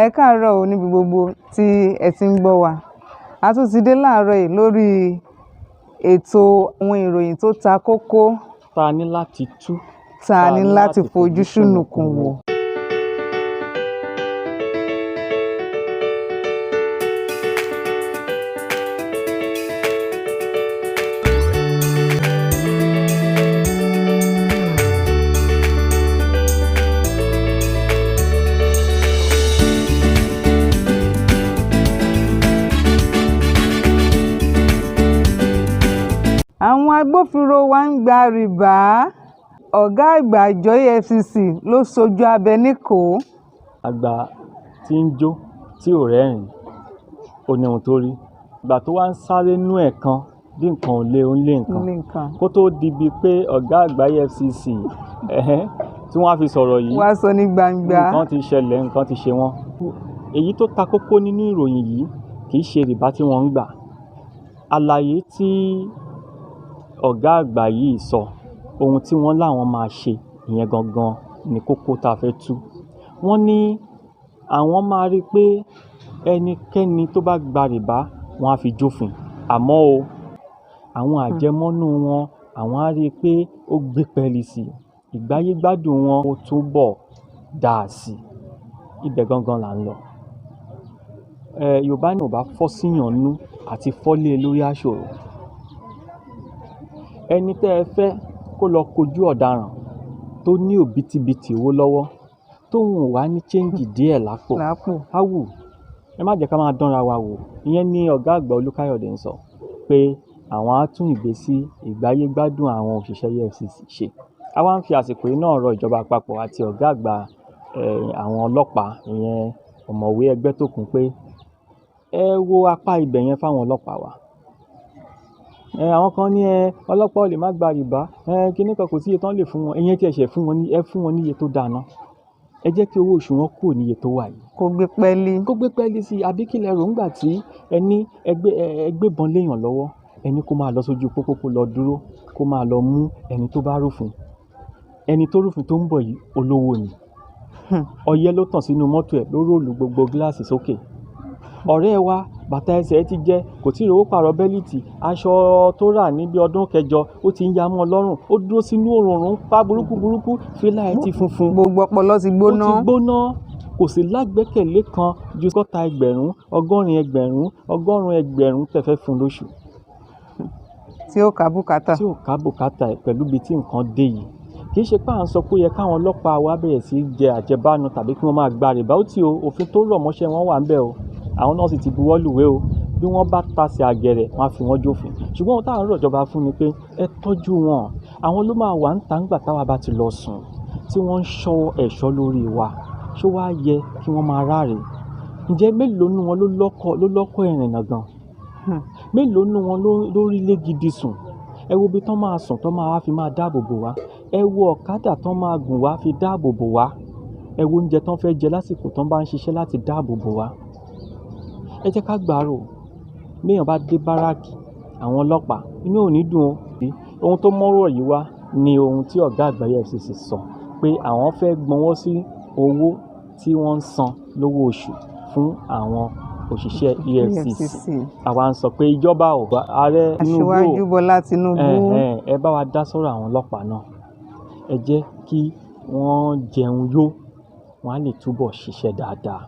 Ẹ káàárọ̀ o níbi gbogbo tí ẹ ti ń gbọ́ wa. A tún ti dé láàárọ̀ yìí lórí ètò àwọn ìròyìn tó ta kókó tá a ní láti tú, tá a ní láti fojú ṣùnùkùn wò. Àwọn agbófinró wa ń gba rìbá. Ọ̀gá àgbà àjọ EFCC ló sojú abẹ níkòó. Àgbà tí ń jó tí ò rẹ́rìn-ín ó ní ohun tó rí. Ìgbà tó wá ń sáré nú ẹ̀ kan bí nǹkan ò lé ó ń lé nǹkan kó tó di bíi pé ọ̀gá àgbà EFCC tí wọ́n á fi sọ̀rọ̀ yìí wá sọ ní gbangba. nǹkan ti ṣẹlẹ̀, nǹkan ti ṣe wọ́n. Èyí tó ta kókó nínú ìròyìn yìí kì í ṣe rìbá tí wọ́n ń gbà. Àlàyé tí ọ̀gá àgbà yìí sọ, ohun tí wọ́n láwọn máa ṣe, ìyẹn gangan ni kókó tá a fẹ́ tú. Wọ́n ní àwọn máa rí pé ẹnikẹ́ni tó bá gba rìbá wọn á fi jófin. Àmọ́ o, àwọn àjẹmọ́nú wọn àwọn á rí i pé ó gbé pẹ́ẹ́lí sí i. Ìgbáyégbádùn wọn ó túbọ̀ dáa sí i. Ibẹ̀ gangan là ń lọ. Yorùbá ní ò bá fọ́ síyàn nú àti fọ́lé lórí àṣòro. Ẹni tẹ́ ẹ fẹ́ kó lọ kojú ọ̀daràn tó ní òbítíbitì owó lọ́wọ́ tóun ò wá ní chéǹjì díẹ̀ lápò. Á wù. Ẹ má jẹ́ ká máa dánra wa wò. Ìyẹn ni ọ̀gá àgbà Olúkáyọ̀dé ń sọ pé àwọn á tún ìgbáyégbádùn àwọn òṣìṣẹ́ EFCC ṣe. A wá ń fi àsìkò yìí náà rọ ìjọba àpapọ̀ àti ọ̀gá àgbà àwọn ọlọ́pàá, ìyẹn ọ̀mọ̀wé Ẹgbẹ́tókùn, pé ẹ wo apá ibẹ̀ yẹn fáwọn ọlọ́pàá wa. Àwọn kan ní ọlọ́pàá ò lè má gba rìbá, kíní kan kò sí iye tán lè fún wọn. Ẹ̀yin tí ẹ ṣẹ̀ fún wọn ní ẹ fún wọn ní iye tó dáa ná. Ẹ jẹ́ kí owó oṣù wọn kúrò ní iye tó wà yìí. Kó gbé pẹ́ẹ́lí sí i. Àbí kí lẹ rò ńgbà tí ẹni ẹgbẹ́bọn léèyàn lọ́wọ́, ẹni kó máa lọ sójú pópó kó lọ dúró kó máa lọ mú ẹni tó bá rúfin. Ẹni tó rúfin tó ń bọ̀ yìí olówó ni. Ọyẹ́ ló tàn sínú mọ́tò ẹ̀ ló róòlù gbogbo gíláàsì sókè. Ọ̀rẹ́ wa bàtà ẹsẹ̀ ti jẹ́, kò tí ì rówó pààrọ̀ bẹ́líìtì, aṣọ tó rà níbi ọdún kẹjọ ó ti ń ya mọ́ lọ́rùn, ó dúró sínú òòrùn pa burúkú, fìlà ẹ̀ ti funfun. Gbogbo ọpọlọ ti gbóná. Ó ti gbóná. Kò sí lágbẹ́kẹ̀lé kan ju 60,000, 100,000, 100,000 tẹ́ fẹ́ fún lóṣù. Tí ó ká bùkátà ẹ̀ pẹ̀lú ibi tí nǹkan dé yìí. Kì í ṣe pé à ń sọ pé ó yẹ káwọn ọlọ́pàá wa bẹ̀rẹ̀ sí jẹ àjẹbánu tàbí kí wọ́n máa gba rìbá. Ó ti o, òfin tó rọ̀ mọ́ṣẹ́ wọn wà ńbẹ̀ o. Àwọn náà sì ti buwọ́ lùwé o. Bí wọ́n bá tasẹ̀ àgẹ̀rẹ̀ wọn á fi wọ́n jófin. Ṣùgbọ́n ohun táwọn rọ̀ ìjọba fún ni pé ẹ tọ́jú wọn. Àwọn ló máa wà níta ńgbà táwa bá ti lọ sùn tí wọ́n ń ṣọ́ ẹ̀ṣọ́ lórí wa. Ṣó wá yẹ kí wọ́n máa ráre? Ǹjẹ́ mélòó nínú wọn ló lọ́kọ̀ ìrìnnà gan? Mélòó nínú wọn ló rí ilé gidi sùn? Ẹ wo ibi tán máa sùn tán máa wá fi máa dáàbò bò wá. Ẹ wo ọ̀kadà tán máa gùn wá fi dáàbò bò wá. Ẹ wo oúnjẹ tán fẹ́ jẹ lásìkò tán bá ń ṣiṣẹ́ láti dáàbò bò wá. Ẹ jẹ́ ká gbàrò. Béèyàn bá dé báràkì àwọn ọlọ́pàá inú ò ní dùn o. Ohun tó mọ́rọ̀ yìí wá ni ohun tí ọ̀gá àgbà EFCC sọ pé àwọn fẹ́ gbọ́nwọ́ sí owó tí wọ́n ń san lówó oṣù fún àwọn òṣìṣẹ́ EFCC. Àwa ń sọ pé ìjọba ò bá ààrẹ Tinubu Aṣíwájú Bọ́lá Tinubu ẹ bá wa dá sọ́rọ̀ àwọn ọlọ́pàá náà. Ẹ jẹ́ kí wọ́n jẹun yó, wọ́n á lè túbọ̀ ṣiṣẹ́ dáadáa.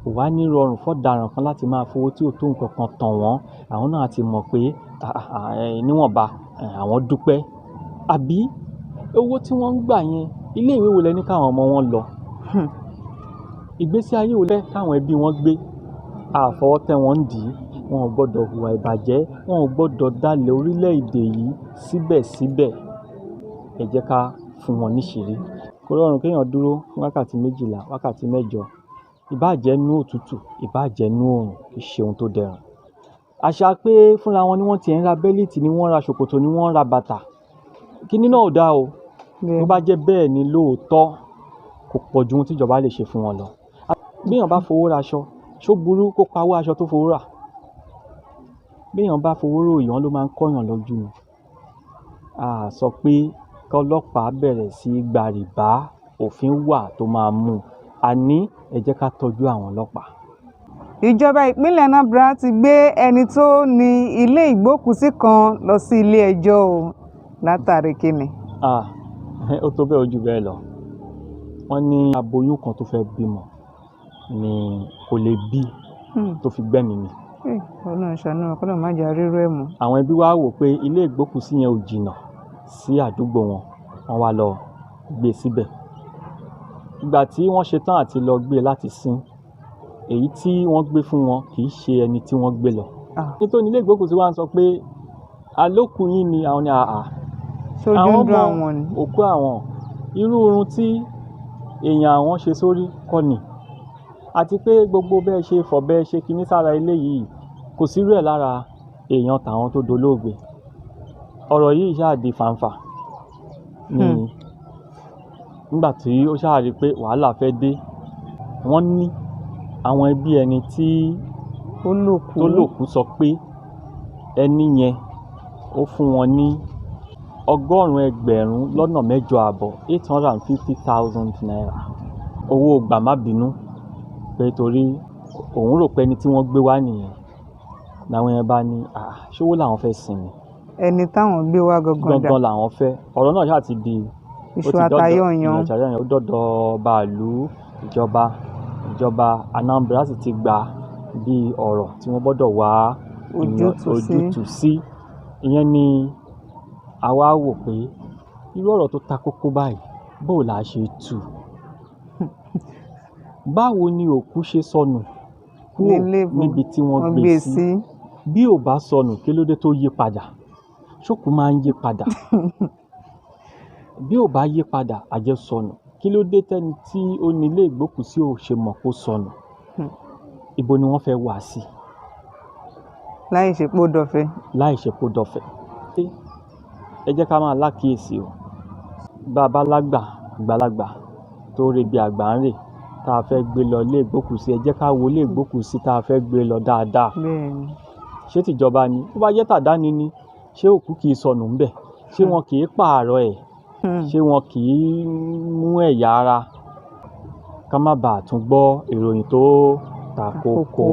Kò wá ní rọrùn fọ́daràn kan láti máa fowó tí ò tó nǹkan kan tàn wọ́n. Àwọn náà ti mọ̀ pé níwọ̀nba àwọn dúpẹ́. Àbí owó tí wọ́n ń gbà yẹn, ilé ìwé wo lẹ ní káwọn ọmọ wọn lọ? Ìgbésí ayé wo lẹ káwọn ẹbí wọn gbé? Àfọwọ́tẹ́ wọn ń dì í. Wọn ò gbọ́dọ̀ hùwà ìbàjẹ́. Wọn ò gbọ́dọ̀ dalẹ̀ orílẹ̀-èdè yìí síbẹ̀síbẹ̀. Ẹ jẹ́ ká fún wọn níṣìírí. Kò rọrùn kéèyàn dúró fún wákàtí 12, wákàtí 8. Ìbáà jẹ́ nú òtútù, ìbáà jẹ́ nú oòrùn, kì í ṣe ohun tó dẹrùn. Àṣà pé fúnra wọn ni wọ́n ti ń ra bẹ́líìtì, ni wọ́n ra ṣòkòtò, ni wọ́n ra bàtà. Kíní náà ò dáa o. Tó bá jẹ́ bẹ́ẹ̀ ni lóòótọ́ kò pọ̀ ju ohun tí ìjọba lè ṣe fún wọn lọ. Béèyàn bá fowó raṣọ, ṣó burú kó pawó aṣọ tó fowó rà? Béèyàn bá fowó ròyìn wọn ló máa ń kọ́yàn lójú ni. A sọ pé kọ́lọ́pàá bẹ̀rẹ̀ sí gba rìbá, òfin wà tó máa mú. àní ẹ jẹ́ ká tọ́jú àwọn ọlọ́pàá. Ìjọba ìpínlẹ̀ Anambra ti gbé ẹni tó ní ilé ìgbókùúsí kan lọ sí ilé ẹjọ́ o látàrí kíni. Ó tó bẹ́ẹ̀ ó jù bẹ́ẹ̀ lọ. Wọ́n ní aboyún kan tó fẹ́ bímọ ni kò lè bí tó fi gbẹ́mìí mì. Ọlọ́run ṣàánú wa, k'Ọlọ́run má jẹ́ a rírú ẹ̀ mọ́. Àwọn ẹbí wa wò pé ilé ìgbókùúsí yẹn ò jìnnà sí àdúgbò wọn, wọ́n wá lọ gbé síbẹ̀. Ìgbà tí wọ́n ṣetán àti lọ gbé láti sin, èyí tí wọ́n gbé fún wọn kì í ṣe ẹni tí wọ́n gbé lọ. Nítorí ilé ìgbókùúsí wa ń sọ pé àlòkù yín ni àwọn ní Ṣojú ń dún àwọn ni. òkú àwọn irú irun tí èèyàn àwọn ṣe sórí kọ́ ni, àti pé gbogbo bẹ́ẹ̀ ṣe fọ̀bẹ ṣe kinní sára ilé yìí kò sírú ẹ̀ lára èèyàn tàwọn tó dolóògbé. Ọ̀rọ̀ yìí ṣáà di fàǹfà nígbà tí ó ṣáà rí pé wàhálà fẹ́ dé. Wọ́n ní àwọn ẹbí ẹni tí tó lòkú sọ pé ẹni yẹn ó fún wọn ní 100,000 lọ́nà 8.5 850,000 naira owó gbàmábínú, pé torí òun rò pé ẹni tí wọ́n gbé wá nìyẹn. Làwọn yẹn bá ní ṣówó làwọn fẹ́ sin ni, ẹni táwọn gbé wá gangan làwọn fẹ́. Ọ̀rọ̀ náà ṣáà ti di iṣu àtayọ̀yàn. ó dọ̀dọ̀ bàálù ìjọba Anambra sì ti gbà bí ọ̀rọ̀ tí wọ́n gbọ́dọ̀ wá ojútùú sí. Ìyẹn ni àwa wò pé irú ọ̀rọ̀ tó ta kókó báyìí báwo la ṣe tú? Báwo ni òkú ṣe sọnù kúrò níbi tí wọ́n gbé sí? Bí ò bá sọnù kí ló dé tó yí padà? Ṣókú máa ń yí padà? Bí ò bá yí padà á jẹ́ sọnù. Kí ló dé tẹ́ni tí ó ní ilé ìgbókùúsí ò ṣe mọ̀ kó sọnù? Ibo ni wọ́n fẹ́ wá sí? Láì ṣe pó dọ̀fẹ́. Ẹ jẹ́ ká máa lákìyèsí o. Bá a bá àgbàlagbà tó rebi àgbà ń rè tá a fẹ́ gbé lọ ilé ìgbókùúsí, ẹ jẹ́ ká wo ilé ìgbókùúsí tá a fẹ́ gbé lọ dáadáa. Ṣé tìjọba ni? Tó bá jẹ́ tàdáni ni, ṣé òkú kì í sọnù ńbẹ̀? Ṣé wọn kì í pààrọ̀ ẹ̀? Ṣé wọn kì í mú ẹ̀yà ara? Ká má bàa tún gbọ́ ìròyìn tó ta kókó.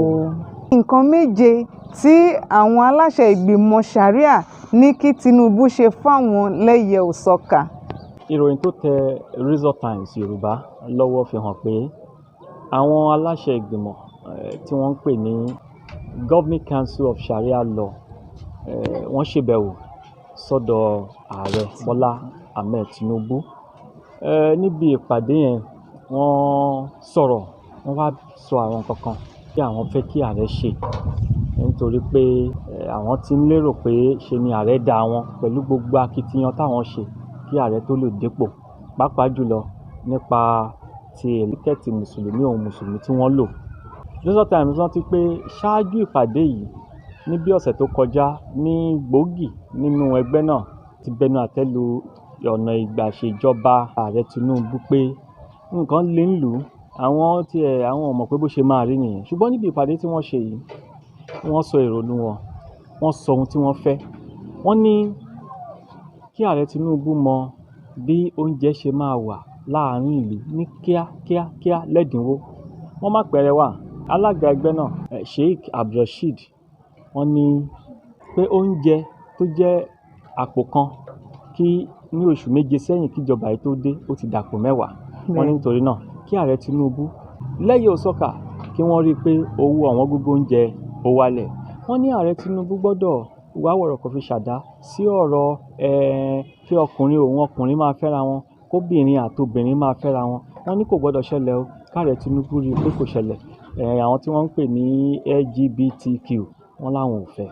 Nǹkan méje tí àwọn aláṣẹ ìgbìmọ̀ Sharia ní kí Tinubu ṣe fáwọn lẹ́yẹ òsọkà. Ìròyìn tó tẹ Result Times Yorùbá lọ́wọ́ fi hàn pé àwọn aláṣẹ ìgbìmọ̀ tí wọ́n ń pè ní Governing Council of Sharia Law wọ́n ṣèbẹ̀wò sọ́dọ̀ ààrẹ Bọ́lá Ahmed Tinubu. Níbi ìpàdé yẹn wọ́n sọ̀rọ̀, wọ́n wá sọ àwọn nǹkan kan tí àwọn fẹ́ kí ààrẹ ṣe, nítorí pé àwọn ti ń lérò pé ṣe ni ààrẹ dá wọn pẹ̀lú gbogbo akitiyan táwọn ṣe kí ààrẹ tó lè dépò, pàápàá jùlọ nípa ti tíkẹ́ẹ̀tì mùsùlùmí tí wọ́n lò. Result Times rántí pé ṣáájú ìpàdé yìí ní bí ọ̀sẹ̀ tó kọjá ní gbòógì nínú ẹgbẹ́ náà ti bẹnu àtẹ́ lu ọ̀nà ìgbàṣèjọba ààrẹ Tinubu pé nǹkan lè ń lù ú, àwọn ò mọ̀ pé bó ṣe máa rí nìyẹn. Ṣùgbọ́n níbi ìpàdé tí wọ́n ṣe yìí, wọ́n sọ ìrònú wọn, wọ́n sọ ohun tí wọ́n fẹ́. Wọ́n ní kí ààrẹ Tinubu mọ bí oúnjẹ ṣe máa wà láàárín ìlú ní kíákíá lẹ́dínwó. Wọ́n má pẹ̀rẹ̀ wà. Alága ẹgbẹ́ náà Sheikh Abdulrasheed, wọ́n ní pé oúnjẹ tó jẹ́ àpò kan kí ní oṣù méje sẹ́yìn kíjọba yìí tó dé ó ti dàpò 10. Wọ́n ní nítorí náà kí ààrẹ Tinubu lẹ́yẹ òsọkà kí wọ́n rí i pé owó àwọn gógó oúnjẹ ó wálẹ̀. Wọ́n ní ààrẹ Tinubu gbọ́dọ̀ wá wọ̀rọ̀ kan fi ṣàdá sí ọ̀rọ̀ kí ọkùnrin máa fẹ́ra wọn, kóbìnrin àtobìnrin máa fẹ́ra wọn. Wọ́n ní kò gbọ́dọ̀ ṣẹlẹ̀ o, káàrẹ Tinubu rí i pé kò ṣẹlẹ̀. Àwọn tí wọ́n ń pè ní LGBTQ wọ́n láwọn ò fẹ́.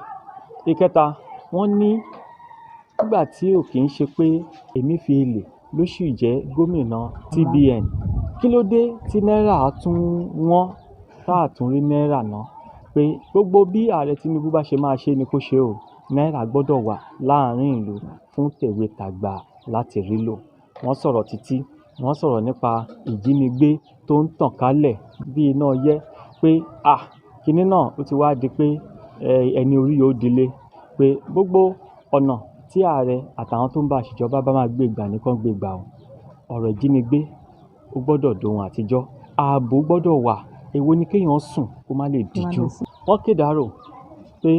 Ìkẹta, wọ́n ní nígbà tí ò kì í ṣe pé Emefiele ló sì jẹ́ gómìnà CBN, kí ló dé tí náírà tún wọ́n tá a tún rí náírà náà? Pé gbogbo bí ààrẹ Tinubu bá ṣe máa ṣe ni kó ṣe o, náírà gbọ́dọ̀ wà láàárín ìlú fún tèwe tàgbà láti rí lò. Wọ́n sọ̀rọ̀ títí, wọ́n sọ̀rọ̀ nípa ìjínigbé tó ń tàn kálẹ̀ bí iná yẹ́, pé kinní náà ó ti wá di pé ẹni orí yóò dilé, pé gbogbo ọ̀nà tí ààrẹ àtàwọn tó ń bá ṣèjọba bá máa gbé gbà nìkan gbé gbà o. Ọ̀rọ̀ ìjínigbé ó gbọ́dọ̀ dohun àtijọ́. ààbò gbọ́dọ̀ wà. Èwo ni kéèyàn sùn kó má lè díjú. Wọ́n kédàárò pé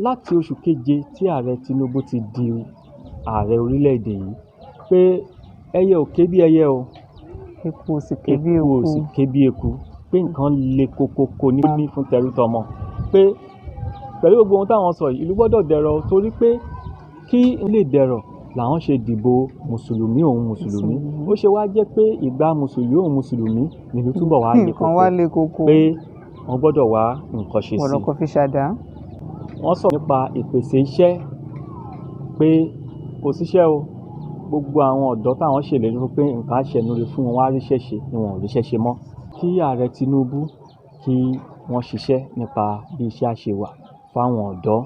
láti oṣù keje tí ààrẹ Tinubu ti di ààrẹ orílẹ̀-èdè yìí pé ẹyẹ ò ké bí ẹyẹ o, eku ò sì ké bí eku ò eku. sì ké bí eku, pé nǹkan le kokoko ní fún tẹrútọmọ, pé pẹ̀lú gbogbo ohun táwọn sọ yìí ìlú gbọ́dọ̀ dẹ̀rọ̀ torí pé kí lè dẹ̀rọ̀ làwọn ṣe dìbò mùsùlùmí òun mùsùlùmí. Ó ṣe wá jẹ́ pé ìgbà mùsùlùmí òun mùsùlùmí nílùú túbọ̀ wá le nǹkan wá le koko koko. pé wọ́n gbọ́dọ̀ wá nǹkan ṣe sí ọ̀rọ̀ i. kan fi ṣàdá. Wọ́n sọ̀rọ̀ nípa ìpèsè iṣẹ́ pé kò síṣẹ́ o, gbogbo àwọn ọ̀dọ́ táwọn ṣèlérí fún pé nǹkan á ṣẹnure fún wọn wá ríṣẹ́ ṣe ni wọn ò ríṣẹ́ ṣe mọ́. Kí ààrẹ Tinubu kí wọ́n ṣiṣẹ́ nípa bí iṣẹ́ á ṣe wà fáwọn ọ̀dọ́.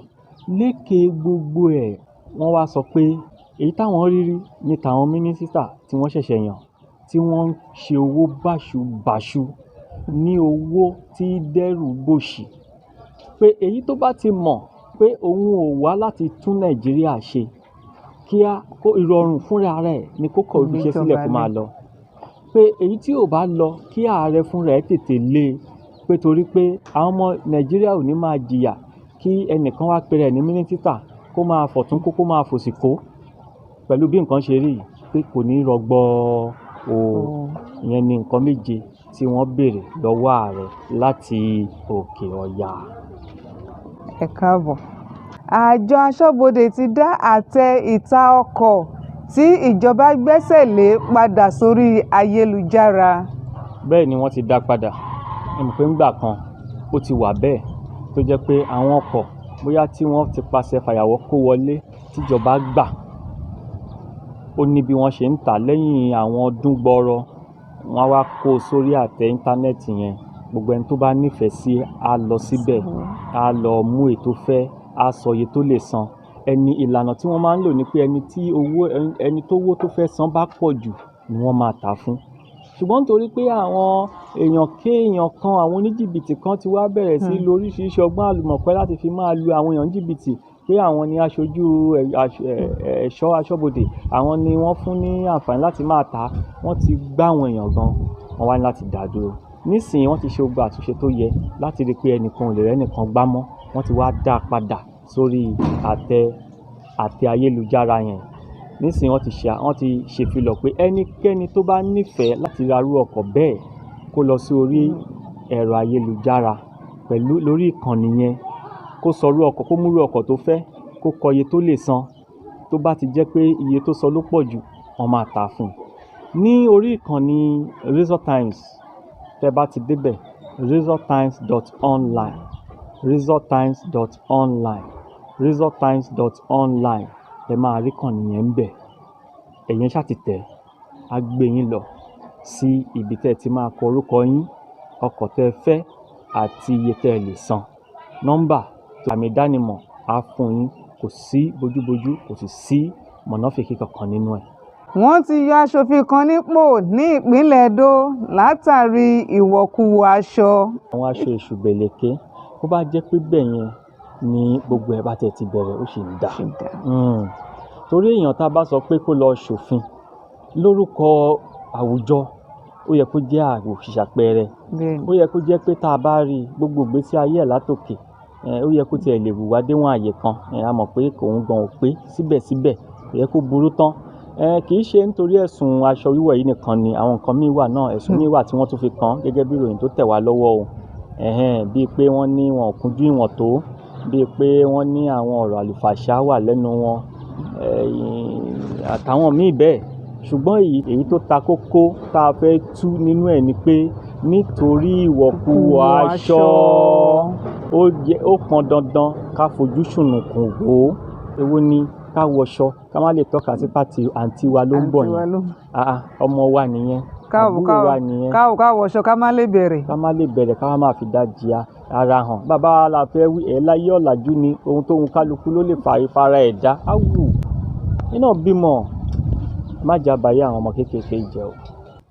Lékè gbogbo ẹ̀ wọ́n wá sọ pé èyí táwọn rí rí ní tàwọn mínísítà tí wọ́n ṣẹ̀ṣẹ̀ yàn tí wọ́n ń ṣe owó báṣubàṣu ní owó tí dẹ́rù bòṣì, pé èyí tó bá ti mọ̀ pé òun ò wá láti tún Nàìjíríà ṣe kíá kó ìrọ̀rùn fúnra rẹ̀ ni kó kọ̀ ibiṣẹ́ sílẹ̀ kó máa lọ. Pé èyí tí ò bá lọ kí ààrẹ fúnra ẹ̀ tètè lé e, pé torí pé àwọn ọmọ Nàìjíríà ò ní máa jìyà kí ẹnìkan wá pera ẹ̀ ní mínísítà kó máa fọ̀tún kó máa fòsì kó pẹ̀lú bí nǹkan ṣe rí pé kò ní rọgbọ o. Ìyẹn ni nǹkan méje tí wọ́n béèrè lọ́wọ́ ààrẹ láti òkè ọya. Ẹ káàbọ̀. Àjọ aṣọ́bodè ti dá àtẹ ìta ọkọ̀ tí ìjọba gbẹ́sẹ̀ lé padà sórí ayélujára. Bẹ́ẹ̀ ni wọ́n ti dá padà. Ẹ mọ̀ pé ńgbà kan ó ti wà bẹ́ẹ̀ tó jẹ́ pé àwọn ọkọ̀ bóyá tí wọ́n ti pasẹ̀ fàyàwọ́ kó wọlé tíjọba gbà ó ní bí wọ́n ṣe ń tà lẹ́yìn àwọn ọdún gbọọrọ wọ́n á wá kó sórí àtẹ íńtánẹ́ẹ̀tì yẹn. Gbogbo ẹni tó bá nífẹ̀ẹ́ sí á lọ síbẹ̀, á lọ mú ètò fẹ́, á sọ iye tó lè san. Ìlànà tí wọ́n máa ń lò ní pé ẹni tó owó tó fẹ́ san bá pọ̀ jù ni wọ́n máa tà fún. Ṣùgbọ́n nítorí pé àwọn èèyàn kéèyàn kan, àwọn oníjìbìtì kan ti wá bẹ̀rẹ̀ sí lo oríṣiríṣi ọgbọ́n àlùmọ̀pẹ́ láti fi máa lu àwọn èèyàn jìbìtì pé àwọn ni aṣojú ẹ̀ṣọ́ aṣọ́bodè, àwọn ni wọ́n fún ní àǹfààní láti máa tà á. Wọ́n ti gbá àwọn èèyàn gan, wọ́n wá ní láti dá dúró. Nísìnyí wọ́n ti ṣe gbogbo àtúnṣe tó yẹ láti rí pé ẹnìkan ò lè rẹ́nìkan gbá mọ́. Wọ́n ti wá dá a padà sórí àtẹ ayélujára yẹn. Nísìnyí wọ́n ti ṣèfilọ̀ pé ẹnikẹ́ni tó bá nífẹ̀ẹ́ láti ra irú ọkọ̀ bẹ́ẹ̀ kó lọ sí orí ẹ̀rọ ayélujára lórí ìkànnì yẹn, kó sọ irú ọkọ̀, kó mú irú ọkọ̀ tó fẹ́, kó kọ iye tó lè san. Tó bá ti jẹ́ pé iye tó sọ ló pọ̀ jù, wọ́n máa tà á fún un. Ní orí ìkànnì Razor Times, tẹ́ bá ti débẹ̀ razortimes.online, razortimes.online ẹ máa rí ìkànnì yẹn ń bẹ̀. Ẹ̀yin ṣáà ti tẹ̀, á gbé yín lọ sí ibi tẹ́ ẹ ti máa kọ orúkọ yín, ọkọ̀ tẹ́ ẹ fẹ́ àti iye tẹ́ ẹ lè san. Nọ́mbà àmì ìdánimọ̀ á fún yín, kò sí bójúbójú, kò sì sí mọ̀nàfíkì kankan nínú ẹ̀. Wọ́n ti yọ aṣòfin kan nípò ní ìpínlẹ̀ Edo látàrí ìwọ̀kuwọ̀ aṣọ. Àwọn aṣọ èṣù gbèlèké, bó bá jẹ́ pé bẹ́ẹ̀ yẹn ni gbogbo ẹ̀ bá tẹ̀ ti bẹ̀rẹ̀ ó sì ń dà. Torí èèyàn tá a bá sọ pé kó lọ ṣòfin lórúkọ àwùjọ, ó yẹ kó jẹ́ àwòṣàpẹẹrẹ. Ó yẹ kó jẹ́ pé tá a bá rí gbogbo ìgbésí ayé ẹ̀ látòkè, ó yẹ kó tiẹ̀ lè hùwà déwọ̀n àyè kan. A mọ̀ pé òun gan ò pé síbẹ̀síbẹ̀ kò yẹ kó burú tán. Kì í ṣe nítorí ẹ̀sùn aṣọ wíwọ̀ yìí nìkan ni àwọn nǹkan míì wà náà, ẹ̀sùn míì wà tí wọ́n tún fi kàn án gẹ́gẹ́ bí ìròyìn tó tẹ̀ wá lọ́wọ́ o. Bíi pé wọ́n ní wọn ò kúnjú ìwọ̀n tó, bíi pé wọ́n ní àwọn ọ̀rọ̀ àlùfàǹṣá wà lẹ́nu wọn, àtàwọn míì bẹ́ẹ̀. Ṣùgbọ́n èyí tó ta kókó tá a fẹ́ tú nínú ẹ̀ ni pé nítorí ìwọ̀kuwọ̀ aṣọ ó pọn dandan ká fojú ṣùnùkùn wò ó. Èwo ni ká wọṣọ ká má lè tọ́ka sí pàtì àǹtí wa ló ń bọ̀ yẹn, ọmọ wa nìyẹn, àbúrò wa nìyẹn. ká wọṣọ ká má lè bẹ̀rẹ̀. ká má fi dájì ara hàn. Bàbá wa la fẹ́ wí ẹ̀ láyé ọ̀làjú ni ohun tóun kálukú ló lè fara ẹ̀ dá. Áwù iná bímọ má jábàáyé àwọn ọmọ kéékèèké jẹ́ o.